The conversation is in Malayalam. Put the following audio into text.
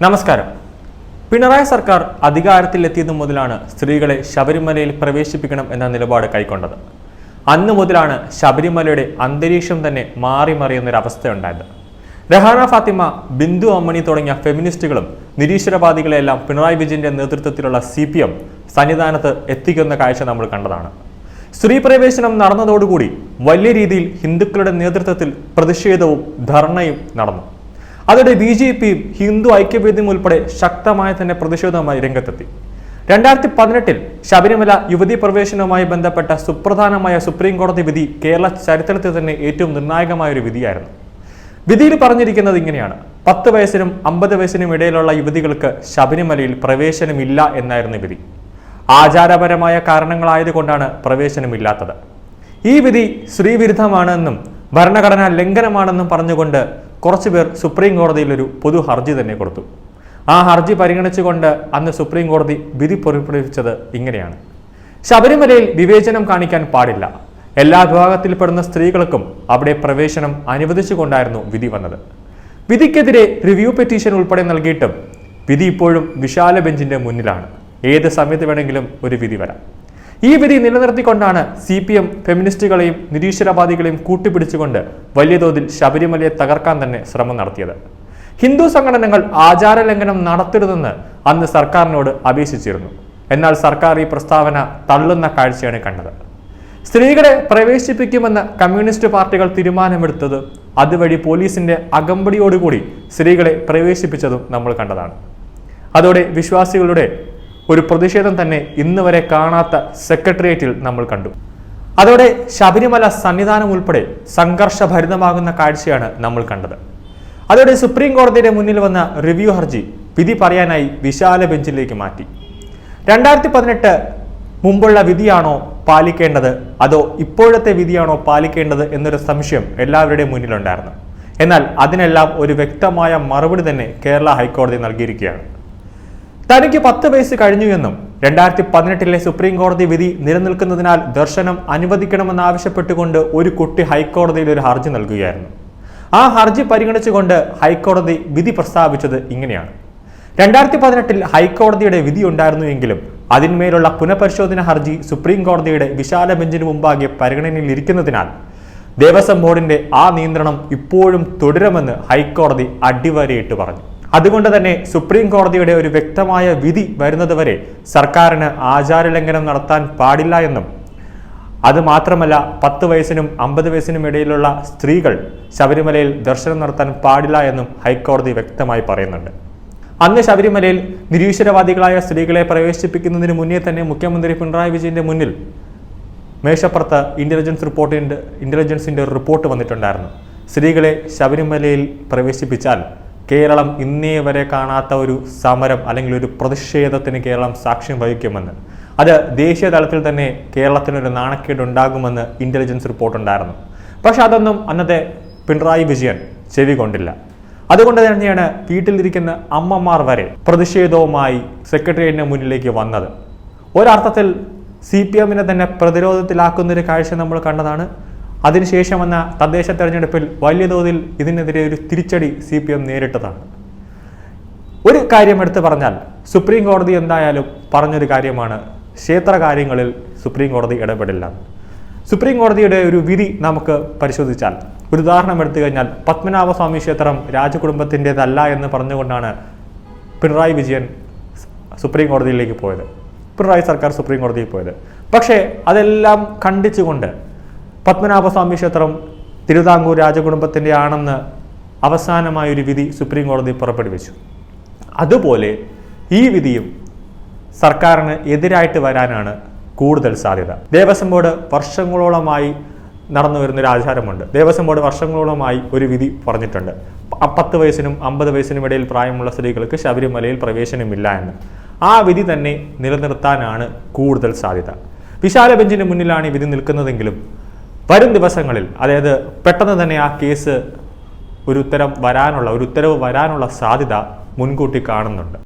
നമസ്കാരം. പിണറായി സർക്കാർ അധികാരത്തിലെത്തിയതു മുതലാണ് സ്ത്രീകളെ ശബരിമലയിൽ പ്രവേശിപ്പിക്കണം എന്ന നിലപാട് കൈക്കൊണ്ടത്. അന്നു മുതലാണ് ശബരിമലയുടെ അന്തരീക്ഷം തന്നെ മാറി മറിയുന്നൊരവസ്ഥയുണ്ടായത്. രഹാന ഫാത്തിമ, ബിന്ദു അമ്മണി തുടങ്ങിയ ഫെമിനിസ്റ്റുകളും നിരീശ്വരവാദികളെല്ലാം പിണറായി വിജയന്റെ നേതൃത്വത്തിലുള്ള CPM സന്നിധാനത്ത് എത്തിക്കുന്ന കാഴ്ച നമ്മൾ കണ്ടതാണ്. സ്ത്രീ പ്രവേശനം നടന്നതോടുകൂടി വലിയ രീതിയിൽ ഹിന്ദുക്കളുടെ നേതൃത്വത്തിൽ പ്രതിഷേധവും ധർണയും നടന്നു. അതോടെ BJPയും ഹിന്ദു ഐക്യവേദിയും ഉൾപ്പെടെ ശക്തമായ തന്നെ പ്രതിഷേധവുമായി രംഗത്തെത്തി. 2018 ശബരിമല യുവതീ പ്രവേശനവുമായി ബന്ധപ്പെട്ട സുപ്രധാനമായ സുപ്രീം കോടതി വിധി കേരള ചരിത്രത്തിൽ തന്നെ ഏറ്റവും നിർണായകമായ ഒരു വിധിയായിരുന്നു. വിധിയിൽ പറഞ്ഞിരിക്കുന്നത് ഇങ്ങനെയാണ്: 10 വയസ്സിനും 50 വയസ്സിനും ഇടയിലുള്ള യുവതികൾക്ക് ശബരിമലയിൽ പ്രവേശനമില്ല എന്നായിരുന്നു വിധി. ആചാരപരമായ കാരണങ്ങളായതുകൊണ്ടാണ് പ്രവേശനമില്ലാത്തത്. ഈ വിധി സ്ത്രീവിരുദ്ധമാണെന്നും ഭരണഘടനാ ലംഘനമാണെന്നും പറഞ്ഞുകൊണ്ട് കുറച്ചുപേർ സുപ്രീം കോടതിയിൽ ഒരു പൊതു ഹർജി തന്നെ കൊടുത്തു. ആ ഹർജി പരിഗണിച്ചുകൊണ്ട് അന്ന് സുപ്രീം കോടതി വിധി പുറപ്പെടുവിച്ചത് ഇങ്ങനെയാണ്: ശബരിമലയിൽ വിവേചനം കാണിക്കാൻ പാടില്ല. എല്ലാ വിഭാഗത്തിൽപ്പെടുന്ന സ്ത്രീകൾക്കും അവിടെ പ്രവേശനം അനുവദിച്ചുകൊണ്ടായിരുന്നു വിധി വന്നത്. വിധിക്കെതിരെ റിവ്യൂ പെറ്റീഷൻ ഉൾപ്പെടെ നൽകിയിട്ടും വിധി ഇപ്പോഴും വിശാല ബെഞ്ചിന്റെ മുന്നിലാണ്. ഏത് സമയത്ത് വേണമെങ്കിലും ഒരു വിധി വരാം. ഈ വിധി നിലനിർത്തിക്കൊണ്ടാണ് CPM ഫെമിനിസ്റ്റുകളെയും നിരീശ്വരവാദികളെയും കൂട്ടിപ്പിടിച്ചുകൊണ്ട് വലിയ തോതിൽ ശബരിമലയെ തകർക്കാൻ തന്നെ ശ്രമം നടത്തിയത്. ഹിന്ദു സംഘടനകൾ ആചാര ലംഘനം നടത്തരുതെന്ന് അന്ന് സർക്കാരിനോട് അപേക്ഷിച്ചിരുന്നു. എന്നാൽ സർക്കാർ ഈ പ്രസ്താവന തള്ളുന്ന കാഴ്ചയാണ് കണ്ടത്. സ്ത്രീകളെ പ്രവേശിപ്പിക്കുമെന്ന് കമ്മ്യൂണിസ്റ്റ് പാർട്ടികൾ തീരുമാനമെടുത്തത് അതുവഴി പോലീസിന്റെ അകമ്പടിയോടുകൂടി സ്ത്രീകളെ പ്രവേശിപ്പിച്ചതും നമ്മൾ കണ്ടതാണ്. അതോടെ വിശ്വാസികളുടെ ഒരു പ്രതിഷേധം തന്നെ ഇന്ന് വരെ കാണാത്ത സെക്രട്ടേറിയറ്റിൽ നമ്മൾ കണ്ടു. അതോടെ ശബരിമല സന്നിധാനം ഉൾപ്പെടെ സംഘർഷഭരിതമാകുന്ന കാഴ്ചയാണ് നമ്മൾ കണ്ടത്. അതോടെ സുപ്രീം കോടതിയുടെ മുന്നിൽ വന്ന റിവ്യൂ ഹർജി വിധി പറയാനായി വിശാല ബെഞ്ചിലേക്ക് മാറ്റി. 2018 മുമ്പുള്ള വിധിയാണോ പാലിക്കേണ്ടത്, അതോ ഇപ്പോഴത്തെ വിധിയാണോ പാലിക്കേണ്ടത് എന്നൊരു സംശയം എല്ലാവരുടെയും മുന്നിലുണ്ടായിരുന്നു. എന്നാൽ അതിനെല്ലാം ഒരു വ്യക്തമായ മറുപടി തന്നെ കേരള ഹൈക്കോടതി നൽകിയിരിക്കുകയാണ്. തനിക്ക് 10 വയസ്സ് കഴിഞ്ഞു എന്നും 2018 സുപ്രീം കോടതി വിധി നിലനിൽക്കുന്നതിനാൽ ദർശനം അനുവദിക്കണമെന്നാവശ്യപ്പെട്ടുകൊണ്ട് ഒരു കുട്ടി ഹൈക്കോടതിയിൽ ഒരു ഹർജി നൽകുകയായിരുന്നു. ആ ഹർജി പരിഗണിച്ചുകൊണ്ട് ഹൈക്കോടതി വിധി പ്രസ്താവിച്ചത് ഇങ്ങനെയാണ്: 2018 ഹൈക്കോടതിയുടെ വിധി ഉണ്ടായിരുന്നുവെങ്കിലും അതിന്മേലുള്ള പുനഃപരിശോധന ഹർജി സുപ്രീം കോടതിയുടെ വിശാല ബെഞ്ചിന് മുമ്പാകെ പരിഗണനയിൽ ഇരിക്കുന്നതിനാൽ ദേവസ്വം ബോർഡിന്റെ ആ നിയന്ത്രണം ഇപ്പോഴും തുടരുമെന്ന് ഹൈക്കോടതി അടിവരയിട്ട് പറഞ്ഞു. അതുകൊണ്ട് തന്നെ സുപ്രീം കോടതിയുടെ ഒരു വ്യക്തമായ വിധി വരുന്നതുവരെ സർക്കാരിന് ആചാരലംഘനം നടത്താൻ പാടില്ല എന്നും അത് മാത്രമല്ല 10 വയസ്സിനും 50 വയസ്സിനും ഇടയിലുള്ള സ്ത്രീകൾ ശബരിമലയിൽ ദർശനം നടത്താൻ പാടില്ല എന്നും ഹൈക്കോടതി വ്യക്തമായി പറയുന്നുണ്ട്. അന്ന് ശബരിമലയിൽ നിരീശ്വരവാദികളായ സ്ത്രീകളെ പ്രവേശിപ്പിക്കുന്നതിന് മുന്നേ തന്നെ മുഖ്യമന്ത്രി പിണറായി വിജയന്റെ മുന്നിൽ മേശപ്പുറത്ത് ഇന്റലിജൻസിന്റെ ഒരു റിപ്പോർട്ട് വന്നിട്ടുണ്ടായിരുന്നു. സ്ത്രീകളെ ശബരിമലയിൽ പ്രവേശിപ്പിച്ചാൽ കേരളം ഇന്നേ വരെ കാണാത്ത ഒരു സമരം അല്ലെങ്കിൽ ഒരു പ്രതിഷേധത്തിന് കേരളം സാക്ഷ്യം വഹിക്കുമെന്ന്, അത് ദേശീയ തലത്തിൽ തന്നെ കേരളത്തിനൊരു നാണക്കേടുണ്ടാകുമെന്ന് ഇന്റലിജൻസ് റിപ്പോർട്ടുണ്ടായിരുന്നു. പക്ഷെ അതൊന്നും അന്നത്തെ പിണറായി വിജയൻ ചെവി കൊണ്ടില്ല. അതുകൊണ്ട് തന്നെയാണ് വീട്ടിലിരിക്കുന്ന അമ്മമാർ വരെ പ്രതിഷേധവുമായി സെക്രട്ടേറിയറ്റിന് മുന്നിലേക്ക് വന്നത്. ഒരർത്ഥത്തിൽ CPMനെ തന്നെ പ്രതിരോധത്തിലാക്കുന്നൊരു കാഴ്ച നമ്മൾ കണ്ടതാണ്. അതിനുശേഷം വന്ന തദ്ദേശ തെരഞ്ഞെടുപ്പിൽ വലിയ തോതിൽ ഇതിനെതിരെ ഒരു തിരിച്ചടി CPM നേരിട്ടതാണ്. ഒരു കാര്യം എടുത്തു പറഞ്ഞാൽ സുപ്രീം കോടതി എന്തായാലും പറഞ്ഞൊരു കാര്യമാണ്: ക്ഷേത്ര കാര്യങ്ങളിൽ സുപ്രീം കോടതി ഇടപെടില്ല. സുപ്രീം കോടതിയുടെ ഒരു വിധി നമുക്ക് പരിശോധിച്ചാൽ, ഒരു ഉദാഹരണം എടുത്തു കഴിഞ്ഞാൽ, പത്മനാഭസ്വാമി ക്ഷേത്രം രാജകുടുംബത്തിൻ്റെതല്ല എന്ന് പറഞ്ഞുകൊണ്ടാണ് പിണറായി വിജയൻ സുപ്രീം കോടതിയിലേക്ക് പോയത്, പിണറായി സർക്കാർ സുപ്രീം കോടതിയിൽ പോയത്. പക്ഷേ അതെല്ലാം ഖണ്ഡിച്ചുകൊണ്ട് പത്മനാഭസ്വാമി ക്ഷേത്രം തിരുവിതാംകൂർ രാജകുടുംബത്തിൻ്റെ ആണെന്ന് അവസാനമായൊരു വിധി സുപ്രീം കോടതി പുറപ്പെടുവിച്ചു. അതുപോലെ ഈ വിധിയും സർക്കാരിന് എതിരായിട്ട് വരാനാണ് കൂടുതൽ സാധ്യത. ദേവസ്വം ബോർഡ് വർഷങ്ങളോളമായി നടന്നു വരുന്നൊരു ആചാരമുണ്ട്. ദേവസ്വം ബോർഡ് വർഷങ്ങളോളമായി ഒരു വിധി പറഞ്ഞിട്ടുണ്ട്: 10 വയസ്സിനും 50 വയസ്സിനും ഇടയിൽ പ്രായമുള്ള സ്ത്രീകൾക്ക് ശബരിമലയിൽ പ്രവേശനമില്ല എന്ന്. ആ വിധി തന്നെ നിലനിർത്താനാണ് കൂടുതൽ സാധ്യത. വിശാല ബെഞ്ചിന് മുന്നിലാണ് ഈ വിധി നിൽക്കുന്നതെങ്കിലും വരും ദിവസങ്ങളിൽ, അതായത് പെട്ടെന്ന് തന്നെ ആ കേസ് ഒരു ഉത്തരവ് വരാനുള്ള സാധ്യത മുൻകൂട്ടി കാണുന്നുണ്ട്.